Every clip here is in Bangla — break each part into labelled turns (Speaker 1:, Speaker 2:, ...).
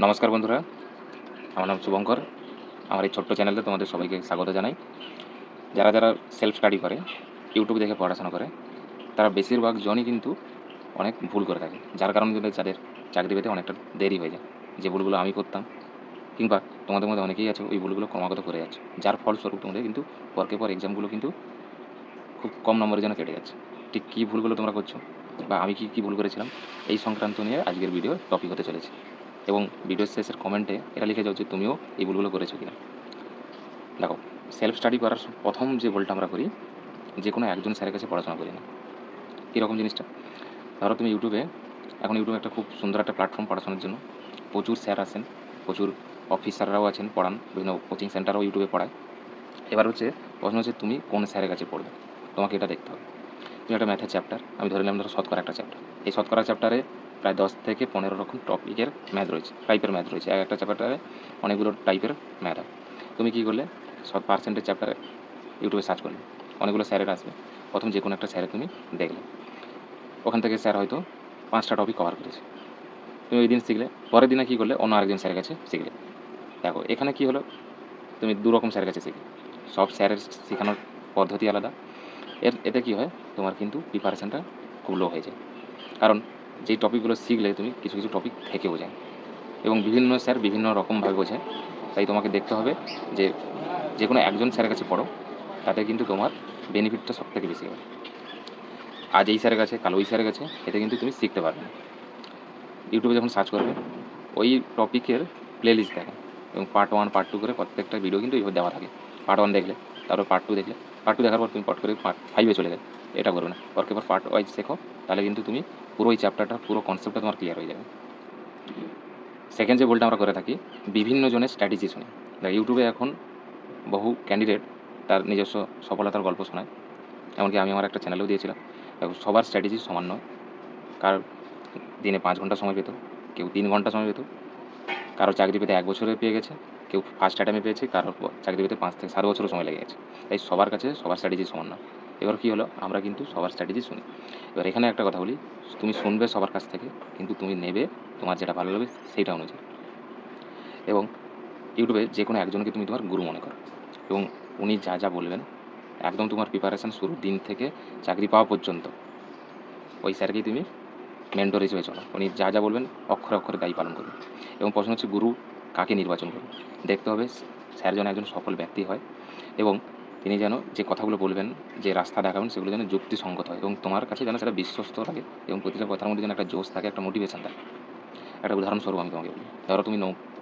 Speaker 1: নমস্কার বন্ধুরা, আমার নাম শুভঙ্কর। আমার এই ছোট্ট চ্যানেলে তোমাদের সবাইকে স্বাগত জানাই। যারা যারা সেলফ স্টাডি করে, ইউটিউব দেখে পড়াশোনা করে, তারা বেশিরভাগ জনই কিন্তু অনেক ভুল করে থাকে, যার কারণে কিন্তু তাদের চাকরি পেতে অনেকটা দেরি হয়ে যায়। যে ভুলগুলো আমি করতাম কিংবা তোমাদের মধ্যে অনেকেই আছে ওই ভুলগুলো ক্রমাগত করে যাচ্ছে, যার ফলস্বরূপ তোমাদের কিন্তু পরকে পর এক্সামগুলো কিন্তু খুব কম নম্বরের জন্য কেটে যাচ্ছে। ঠিক কী ভুলগুলো তোমরা করছো বা আমি কী ভুল করেছিলাম, এই সংক্রান্ত নিয়ে আজকের ভিডিও টপিক হতে চলেছে। এবং ভিডিওর শেষের কমেন্টে এটা লিখে যাও যে তুমিও এই ভুলগুলো করেছো কিনা। দেখো, সেলফ স্টাডি করার প্রথম যে ভুলটা আমরা করি, যে কোনো একজন স্যারের কাছে পড়াশোনা করি না। কীরকম জিনিসটা, ধরো তুমি এখন ইউটিউবে একটা খুব সুন্দর একটা প্ল্যাটফর্ম পড়াশোনার জন্য। প্রচুর স্যার আছেন, প্রচুর অফিসাররাও আছেন পড়ান, বিভিন্ন কোচিং সেন্টারও ইউটিউবে পড়ায়। এবার প্রশ্ন হচ্ছে তুমি কোন স্যারের কাছে পড়বে, তোমাকে এটা দেখতে হবে। তুমি একটা ম্যাথের চ্যাপ্টার, আমি ধরে নিলাম ধরো শতকরা একটা চ্যাপ্টার, এই শতকরা চ্যাপ্টারে প্রায় 10 থেকে 15 রকম টপিকের ম্যাথ রয়েছে, টাইপের ম্যাথ রয়েছে। এক একটা চ্যাপ্টারে অনেকগুলো টাইপের ম্যাথ হয়। তুমি কী করলে, পার্সেন্টেজ চ্যাপ্টারে ইউটিউবে সার্চ করলে অনেকগুলো স্যারের আসবে। প্রথম যে কোনো একটা স্যারে তুমি দেখলে, ওখান থেকে স্যার হয়তো 5টা টপিক কভার করেছে। তুমি ওই দিন শিখলে, পরের দিনে কী করলে, অন্য আরেকজন স্যারের কাছে শিখলে। দেখো এখানে কী হলো, তুমি দু রকম স্যারের কাছে শিখলে। সব স্যারের শেখানোর পদ্ধতি আলাদা। এতে কী হয়, তোমার কিন্তু প্রিপারেশানটা খুব লো হয়ে যায়। কারণ যেই টপিকগুলো শিখলে তুমি, কিছু কিছু টপিক থেকেও যায় এবং বিভিন্ন স্যার বিভিন্ন রকমভাবে বোঝায়। তাই তোমাকে দেখতে হবে যে যে কোনো একজন স্যারের কাছে পড়ো, তাতে কিন্তু তোমার বেনিফিটটা সবথেকে বেশি হবে। আজ এই স্যারের কাছে, কাল ওই স্যারের কাছে, এতে কিন্তু তুমি শিখতে পারবে না। ইউটিউবে যখন সার্চ করবে, ওই টপিকের প্লেলিস্ট দেখে এবং পার্ট 1 পার্ট 2 করে প্রত্যেকটা ভিডিও কিন্তু এইভাবে দেওয়া থাকে। পার্ট 1 দেখলে, তারপর পার্ট 2 দেখলে, পার্ট 2 দেখার পর তুমি পট করে পার্ট 5-এ চলে গেলে। এটা করবে না, পরকে পর পার্ট ওয়াইজ শেখো, তাহলে কিন্তু তুমি পুরো ওই চ্যাপ্টারটা, পুরো কনসেপ্টটা তোমার ক্লিয়ার হয়ে যাবে। সেকেন্ড যে ভুলটা আমরা করে থাকি, বিভিন্ন জনের স্ট্র্যাটেজি শুনি। ইউটিউবে এখন বহু ক্যান্ডিডেট তার নিজস্ব সফলতার গল্প শোনায়, এমনকি আমি আমার একটা চ্যানেলেও দিয়েছিলাম। দেখো, সবার স্ট্র্যাটেজি সমান নয়। কার দিনে 5 ঘন্টা সময় পেত, কেউ 3 ঘন্টা সময় পেত, কারো চাকরি পেতে 1 বছরে পেয়ে গেছে, কেউ ফার্স্ট অ্যাটেম্পে পেয়েছে, কারোর চাকরি পেতে 5 থেকে 7 বছরও সময় লেগে গেছে। তাই সবার কাছে সবার স্ট্র্যাটেজি সমান না। এবার কী হলো, আমরা কিন্তু সবার স্ট্র্যাটেজি শুনি। এবার এখানে একটা কথা বলি, তুমি শুনবে সবার কাছ থেকে, কিন্তু তুমি নেবে তোমার যেটা ভালো লাগবে সেইটা অনুযায়ী। এবং ইউটিউবে যে কোনো একজনকে তুমি তোমার গুরু মনে করো এবং উনি যা যা বলবেন, একদম তোমার প্রিপারেশান শুরুর দিন থেকে চাকরি পাওয়া পর্যন্ত ওই স্যারকেই তুমি মেন্টর হিসেবে চলো। উনি যা যা বলবেন অক্ষরে অক্ষরে তাই পালন করবে। এবং প্রশ্ন হচ্ছে, গুরু কাকে নির্বাচন করবে। দেখতে হবে স্যার যেন একজন সফল ব্যক্তি হয় এবং তিনি যেন যে কথাগুলো বলবেন, যে রাস্তা দেখাবেন, সেগুলো যেন যুক্তিসঙ্গত হয় এবং তোমার কাছে যেন সেটা বিশ্বস্ত লাগে এবং প্রতিটা কথার মধ্যে যেন একটা জোশ থাকে, একটা মোটিভেশন থাকে। একটা উদাহরণস্বরূপ আমি তোমাকে বলি, ধরো তুমি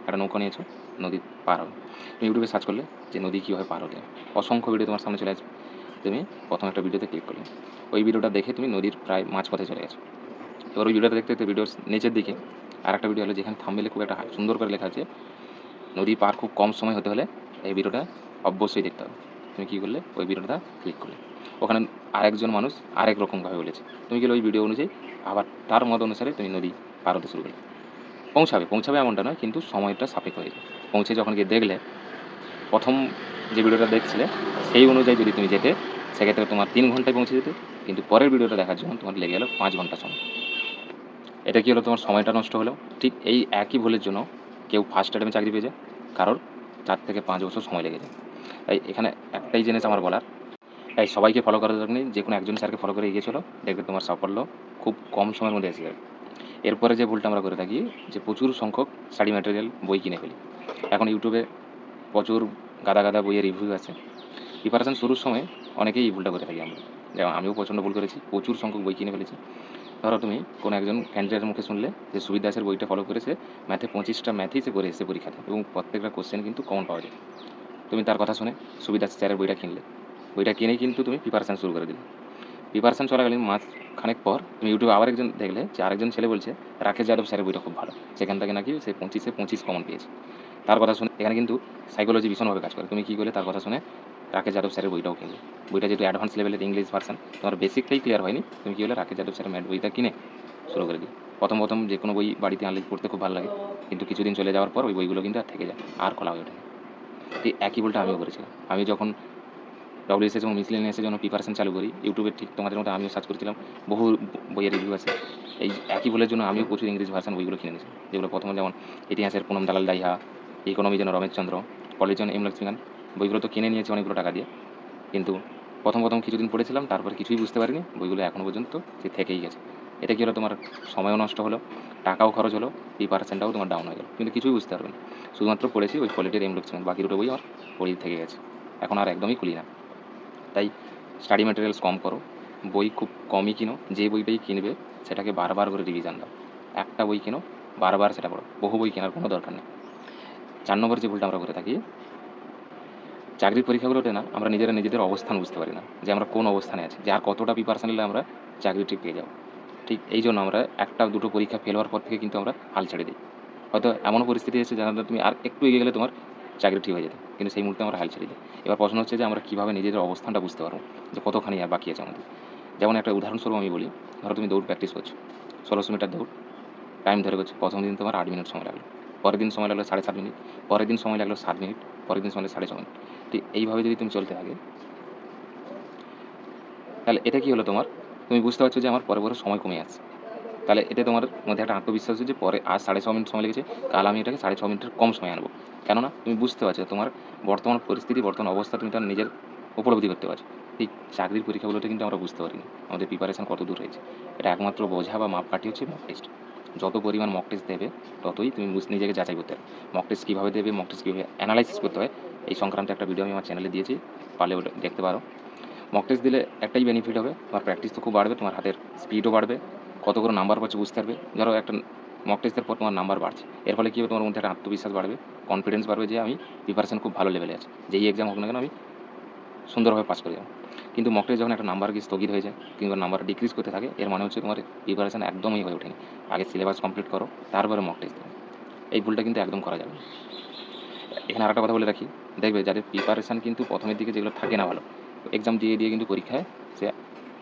Speaker 1: একটা নৌকা নিয়েছো, নদী পার হবে। তুমি ইউটিউবে সার্চ করলে যে নদী কীভাবে পার হতে হয়, অসংখ্য ভিডিও তোমার সামনে চলে আসবে। তুমি প্রথম একটা ভিডিওতে ক্লিক করলে, ওই ভিডিওটা দেখে তুমি নদীর প্রায় মাঝপথে চলে গেছো। এবার ওই ভিডিওটা দেখতে দেখতে ভিডিওর নিচের দিকে আর একটা ভিডিও হলো, যেখানে থাম্বনেলে খুব একটা সুন্দর করে লেখা আছে, নদী পার খুব কম সময় হতে হলে এই ভিডিওটা অবশ্যই দেখতে হবে। তুমি কী করলে, ওই ভিডিওটা ক্লিক করলে, ওখানে আরেকজন মানুষ আরেক রকমভাবে বলেছে। তুমি গেলে ওই ভিডিও অনুযায়ী আবার তার মত অনুসারে তুমি নদী পার হতে শুরু করলে। পৌঁছাবে এমনটা নয়, কিন্তু সময়টা সাপেক্ষ হয়ে যায়। পৌঁছে যখন গিয়ে দেখলে, প্রথম যে ভিডিওটা দেখছিলে সেই অনুযায়ী যদি তুমি যেতে, সেক্ষেত্রে তোমার 3 ঘন্টায় পৌঁছে যেতে, কিন্তু পরের ভিডিওটা দেখার জন্য তোমার লেগে গেল 5 ঘন্টা সময়। এটা কী হলো, তোমার সময়টা নষ্ট হলো। ঠিক এই একই ভুলের জন্য কেউ ফার্স্ট অ্যাটেম্পে চাকরি পেয়ে যায়, কারোর 4 থেকে 5 বছর সময় লেগে যায়। তাই এখানে একটাই জিনিস আমার বলার, তাই সবাইকে ফলো করার দরকার নেই, যে কোনো একজন স্যারকে ফলো করে এগিয়ে চলো, দেখবে তোমার সাফল্য খুব কম সময়ের মধ্যে এসে যাবে। এরপরে যে ভুলটা আমরা করে থাকি, যে প্রচুর সংখ্যক স্টাডি ম্যাটেরিয়াল বই কিনে ফেলি। এখন ইউটিউবে প্রচুর গাদা গাদা বইয়ের রিভিউ আছে। প্রিপারেশান শুরুর সময় অনেকেই এই ভুলটা করে থাকি আমরা, যেমন আমিও প্রচণ্ড ভুল করেছি, প্রচুর সংখ্যক বই কিনে ফেলেছি। ধরো তুমি কোনো একজন ক্যান্ডিডেটের মুখে শুনলে যে সুবির দাসের বইটা ফলো করেছে, ম্যাথে 25টা ম্যাথই সে করে এসেছে পরীক্ষাতে এবং প্রত্যেকটা কোশ্চেন কিন্তু কমন পাওয়া যায়। তুমি তার কথা শুনে সুবির দাস স্যারের বইটা কিনলে, বইটা কিনেই কিন্তু তুমি প্রিপারেশান শুরু করে দিলে। প্রিপারেশান চলাকালীন মাস খানেক পর তুমি ইউটিউবে আবার একজন দেখলে যে আরেকজন ছেলে বলছে রাকেশ যাদব স্যারের বইটা খুব ভালো, সেখান থেকে নাকি সে 25-এ 25 কমন পেয়েছে। তার কথা শুনে, এখানে কিন্তু সাইকোলজি ভীষণভাবে কাজ করে। তুমি কী করলে, তার কথা শুনে রাকেশ যাদব স্যারের বইটাও কিনলে। বইটা যেহেতু অ্যাডভান্স লেভেলের ইংলিশ ভার্সন, তোমার বেসিকটাই ক্লিয়ার হয়নি, তুমি কী হলে রাকেশ যাদব স্যারের ম্যাথ বইটা কিনে শুরু করে দিই। প্রথম যে কোনো বই বাড়িতে আনলে পড়তে খুব ভালো লাগে, কিন্তু কিছুদিন চলে যাওয়ার পর ওই বইগুলো কিন্তু আর থেকে যায়, আর খোলা হয়ে ওঠে না। এই একই ভুলটা আমিও করেছিলাম। আমি যখন WSS এবং মিসলেনিয়াসের জন্য প্রিপারেশন চালু করি, ইউটিউবে ঠিক তোমাদের মতো আমিও সার্চ করেছিলাম, বহু বইয়ের রিভিউ আছে, এই একই ভুলের জন্য আমিও প্রচুর ইংরেজি ভার্সন বইগুলো কিনে নিয়েছি, যেগুলো প্রথমে যেমন ইতিহাসের পুনম দালাল দাইহা, ইকোনমি যেন রমেশচন্দ্র, পলিজন এম লক্ষ্মীকান্ত, বইগুলো তো কিনে নিয়েছি অনেকগুলো টাকা দিয়ে। কিন্তু প্রথম কিছুদিন পড়েছিলাম, তারপর কিছুই বুঝতে পারিনি, বইগুলো এখনও পর্যন্ত সে থেকেই গেছে। এটা কী হলো, তোমার সময়ও নষ্ট হলো, টাকাও খরচ হলো, প্রিপারেশনটাও তোমার ডাউন হয়ে গেল, কিন্তু কিছুই বুঝতে পারবে না। শুধুমাত্র পড়েছি ওই পলিটির এম লক্ষ্মীকান্ত, বাকি দুটো বই আমার পড়েই থেকে গেছে, এখন আর একদমই খুলি না। তাই স্টাডি ম্যাটেরিয়ালস কম করো, বই খুব কমই কিনো, যে বইটাই কিনবে সেটাকে বারবার করে রিভিশন দাও। একটা বই কিনো, বারবার সেটা পড়ো, বহু বই কেনার কোনো দরকার নেই। 4 নম্বর যে ভুলটা আমরা করে থাকি, চাকরির পরীক্ষাগুলোতে না আমরা নিজেদের অবস্থান বুঝতে পারি না, যে আমরা কোন অবস্থানে আছি, যে আর কতটা প্রিপারেশন নিলে আমরা চাকরিটি পেয়ে যাবো। ঠিক এই জন্য আমরা একটা দুটো পরীক্ষা ফেল হওয়ার পর থেকে কিন্তু আমরা হাল ছেড়ে দিই। হয়তো এমনও পরিস্থিতি এসেছে যাতে তুমি আর একটু এগিয়ে গেলে তোমার চাকরি ঠিক হয়ে যেত, কিন্তু সেই মুহূর্তে আমরা হাল ছেড়ে দিই। এবার প্রশ্ন হচ্ছে যে আমরা কীভাবে নিজেদের অবস্থানটা বুঝতে পারবো, যে কতখানি আর বাকি আছে আমাদের। যেমন একটা উদাহরণস্বরূপ আমি বলি, ধরো তুমি দৌড় প্র্যাকটিস করছো, 1600 মিটার দৌড় টাইম ধরে করছো, প্রথম দিন তোমার 8 মিনিট সময় লাগলো, পরের দিন সময় লাগলো 7.5 মিনিট, পরের দিন সময় লাগলো 7 মিনিট, পরের দিন সময় লাগলো 6.5 মিনিট। ঠিক এইভাবে যদি তুমি চলতে থাকে, তাহলে এটা কী হলো তোমার, তুমি বুঝতে পারছো যে আমার পরে সময় কমে আসছে। তাহলে এতে তোমার মধ্যে একটা আত্মবিশ্বাস হচ্ছে যে পরে আজ 6.5 মিনিট সময় লেগেছে, কাল আমি এটাকে 6.5 মিনিটের কম সময় আনবো। কেননা তুমি বুঝতে পারছো তোমার বর্তমান পরিস্থিতি, বর্তমান অবস্থা তুমি তার নিজের উপলব্ধি করতে পারছো। ঠিক চাকরির পরীক্ষাগুলোতে কিন্তু আমরা বুঝতে পারিনি আমাদের প্রিপারেশন কত দূর হয়েছে। এটা একমাত্র বোঝা বা মাপকাঠি হচ্ছে মক টেস্ট। যত পরিমাণ মক টেস্ট দেবে ততই তুমি নিজেকে যাচাই করতে হবে। মক টেস্ট কীভাবে দেবে, মক টেস্ট কীভাবে অ্যানালাইসিস করতে হয়, এই সংক্রান্ত একটা ভিডিও আমি আমার চ্যানেলে দিয়েছি, পারলে ওটা দেখতে পারো। মক টেস্ট দিলে একটাই বেনিফিট হবে, তোমার প্র্যাকটিস তো খুব বাড়বে, তোমার হাতের স্পিডও বাড়বে, কত করে নাম্বার পাচ্ছে বুঝতে পারবে। ধরো একটা মক টেস্টের পর তোমার নাম্বার বাড়ছে, এর ফলে কী হবে, তোমার মধ্যে একটা আত্মবিশ্বাস বাড়বে, কনফিডেন্স বাড়বে যে আমি প্রিপারেশন খুব ভালো লেভেলে আছে, যেই এক্সাম হোক না কেন আমি সুন্দরভাবে পাস করে যাবো। কিন্তু মক টেস্ট যখন একটা নাম্বার গিয়ে স্থগিত হয়ে যায় কিংবা নাম্বার ডিক্রিজ করতে থাকে, এর মানে হচ্ছে তোমার প্রিপারেশন একদমই হয়ে ওঠেনি। আগে সিলেবাস কমপ্লিট করো, তারপরে মক টেস্ট দেবে। এই ভুলটা কিন্তু একদম করা যাবে না। এখানে আরেকটা কথা বলে রাখি, দেখবে যাদের প্রিপারেশান কিন্তু প্রথমের দিকে যেগুলো থাকে না ভালো, এক্সাম দিয়ে কিন্তু পরীক্ষায় সে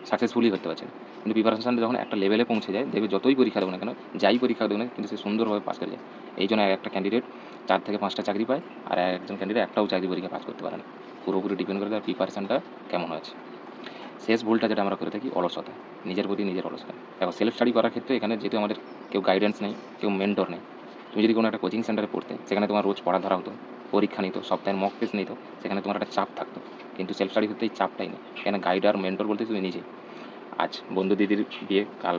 Speaker 1: সাকসেসফুলি করতে পারছে না। কিন্তু প্রিপারেশানটা যখন একটা লেভেলে পৌঁছে যায়, দেখবে যতই পরীক্ষা দেবো না কেন, যাই পরীক্ষা দেবো না, কিন্তু সে সুন্দরভাবে পাস করে যায়। এই জন্য একটা ক্যান্ডিডেট 4 থেকে 5টা চাকরি পায়, আর একজন ক্যান্ডিডেট একটাও চাকরি পরীক্ষা পাস করতে পারে না। পুরোপুরি ডিপেন্ড করে তার প্রিপারেশানটা কেমন হয়েছে। শেষ ভুলটা যেটা আমরা করে থাকি, অলসতা, নিজের প্রতি নিজের অলসতা। দেখো সেলফ স্টাডি করার ক্ষেত্রে এখানে যেহেতু আমাদের কেউ গাইডেন্স নেই, কেউ মেন্টর নেই, তুমি যদি কোনো একটা কোচিং সেন্টারে পড়তে, সেখানে তোমার রোজ পড়া ধরা হতো, পরীক্ষা নিত, সপ্তাহের মক টেস্ট নিত, সেখানে তোমার একটা চাপ থাকতো। কিন্তু সেলফ স্টাডি করতে এই চাপটাই নেই, এখানে গাইড আর মেন্টর বলতে তুমি নিজেই। আজ বন্ধু দিদির বিয়ে, কাল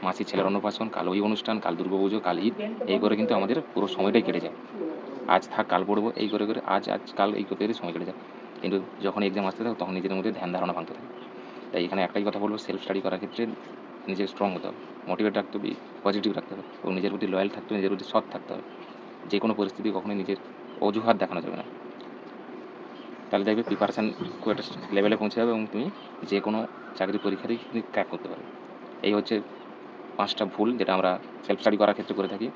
Speaker 1: মাসির ছেলের অন্নপ্রাশন, কাল ওই অনুষ্ঠান, কাল দুর্গাপুজো, কাল ঈদ, এই করে কিন্তু আমাদের পুরো সময়টাই কেটে যায়। আজ থাক কাল পড়বো, এই করে আজ কাল এই করতে সময় কেটে যায়। কিন্তু যখন এক্সাম আসতে থাকে তখন নিজের মধ্যে ধ্যান ধারণা ভাঙতে থাকে। তাই এখানে একটাই কথা বলবো, সেলফ স্টাডি করার ক্ষেত্রে নিজেকে স্ট্রং হতে হবে, মোটিভেট রাখতে হবে, পজিটিভ রাখতে হবে, এবং নিজের প্রতি লয়াল থাকতে হবে, নিজের প্রতি সৎ থাকতে হবে। যে কোনো পরিস্থিতি কখনোই নিজের অজুহাত দেখানো যাবে না। তাহলে দেখবে প্রিপারেশান খুব একটা লেভেলে পৌঁছে যাবে এবং তুমি যে কোনো চাকরির পরীক্ষাতেই তুমি ক্র্যাক করতে পারবে। এই হচ্ছে 5টা ভুল যেটা আমরা সেলফ স্টাডি করার ক্ষেত্রে করে থাকি।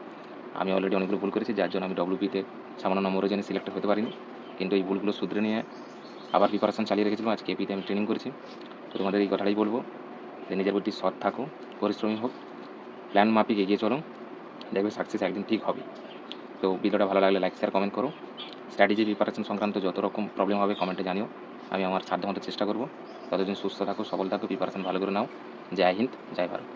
Speaker 1: আমি অলরেডি অনেকগুলো ভুল করেছি, যার জন্য আমি ডব্লিউপিতে সামান্য নম্বরের জন্য সিলেক্ট হতে পারিনি। কিন্তু এই ভুলগুলো শুধরে নিয়ে আবার প্রিপারেশান চালিয়ে রেখেছিলাম, আজকে এপিতে আমি ট্রেনিং করেছি। তো তোমাদের এই কথাটাই বলবো যে নিজের প্রতি সৎ থাকো, পরিশ্রমী হোক, প্ল্যান মাফিক এগিয়ে চলো, দেখবে সাকসেস একদিন ঠিক হবে। তো ভিডিওটা ভালো লাগলে লাইক শেয়ার কমেন্ট করো। স্ট্র্যাটেজি প্রিপারেশন সংক্রান্ত যত রকম প্রবলেম হবে কমেন্টে জানিও, আমি আমার সাধ্যমতো চেষ্টা করব। ততদিন সুস্থ থাকো, সফল থাকো, প্রিপারেশন ভালো করে নাও। জয় হিন্দ, জয় ভারত।